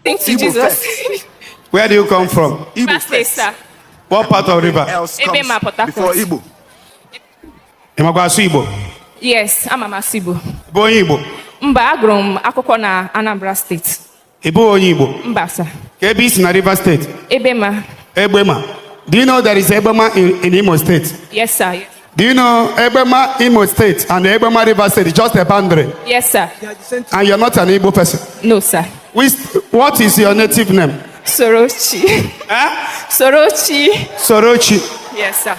Thank you, Jesus. Where do you come from? Igbo State, sir. What part of river? Ebema, Port Harcourt. Before Igbo. Imagwasu Igbo. Yes, I'm a Masibo. Ibo onye Igbo. Mba agụrụ akwụkwọ na Anambra State. Ibo onye Igbo. Mba, sir. KB is in River State. Ebema. Ebema. Do you know there is Ebema in Imo State? Yes, sir. Yes. Do you know Ebema Imo State and Ebema River State is just a boundary? Yes, sir. And you're not an Igbo person? No, sir. What is your native name? Sorochi. Huh? Sorochi. Sorochi. Yes, sir.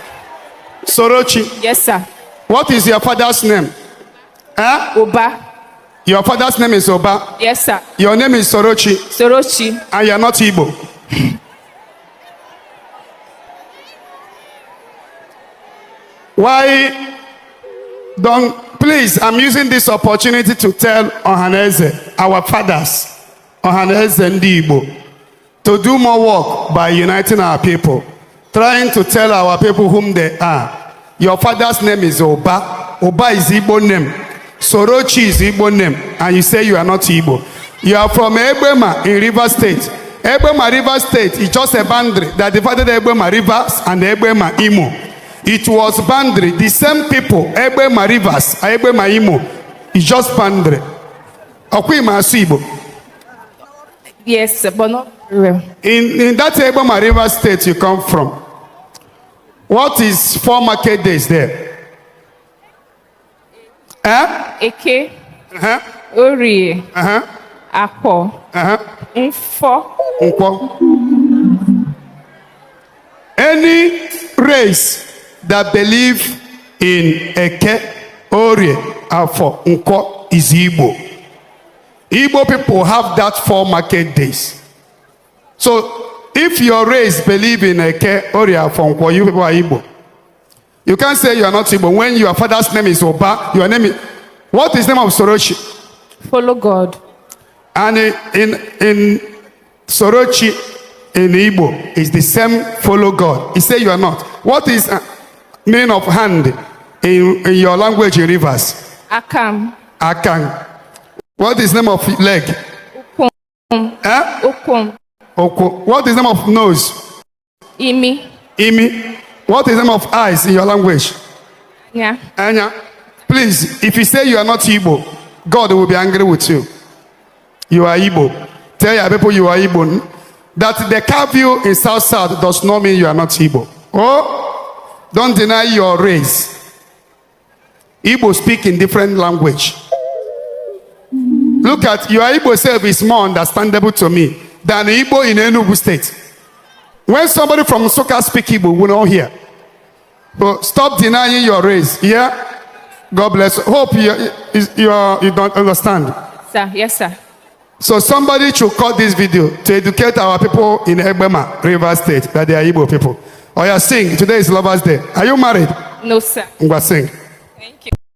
Sorochi. Yes, sir. What is your father's name? Huh? Oba. Your father's name is Oba. Yes, sir. Your name is Sorochi. Sorochi. And you're not Igbo. Why don't, please, I'm using this opportunity to tell Ohaneze, our fathers, Ohaneze Ndi Igbo, to do more work by uniting our people, trying to tell our people whom they are. Your father's name is Oba. Oba is Igbo name. Sorochi is Igbo name. And you say you are not Igbo. You are from Ebema in River State. Ebema River State is just a boundary that divided Ebema Rivers and Ebema Imo. It was boundary. The same people, Ebema Rivers, Ebema Imo, it's just boundary. Okwima Igbo. Yes, but not real. In that Ebema River State you come from, what is 4 market days there? Eke. Ori. Akpo. Mfo. Any race that believe in Eke, Ori, Afo, Nko is Igbo. Igbo people have that 4 market days. So if your race believe in Eke, Ori, Afo, Nko, you people are Igbo. You can't say you are not Igbo when your father's name is Oba. Your name is, what is the name of Sorochi? Follow God. And in Sorochi, in Igbo, is the same follow God. He say you are not. What is meaning of hand in your language in Rivers? Akam. Akam. What is name of leg? Okum. Okum. Okum. What is name of nose? Imi. Imi. What is name of eyes in your language? Anya. Anya. Please, if you say you are not Igbo, God will be angry with you. You are Igbo. Tell your people you are Igbo. That they carve you in South does not mean you are not Igbo. Oh, don't deny your race. Igbo speak in different language. Look at your Igbo self is more understandable to me than Igbo in Enugu State. When somebody from Soka speak Igbo, we don't hear. But stop denying your race. Yeah? God bless you. Hope you don't understand. Sir, yes, sir. So somebody should cut this video to educate our people in Ebema, River State, that they are Igbo people. Oh yeah, sing. Today is Lovers Day. Are you married? No, sir. Sing. Thank you.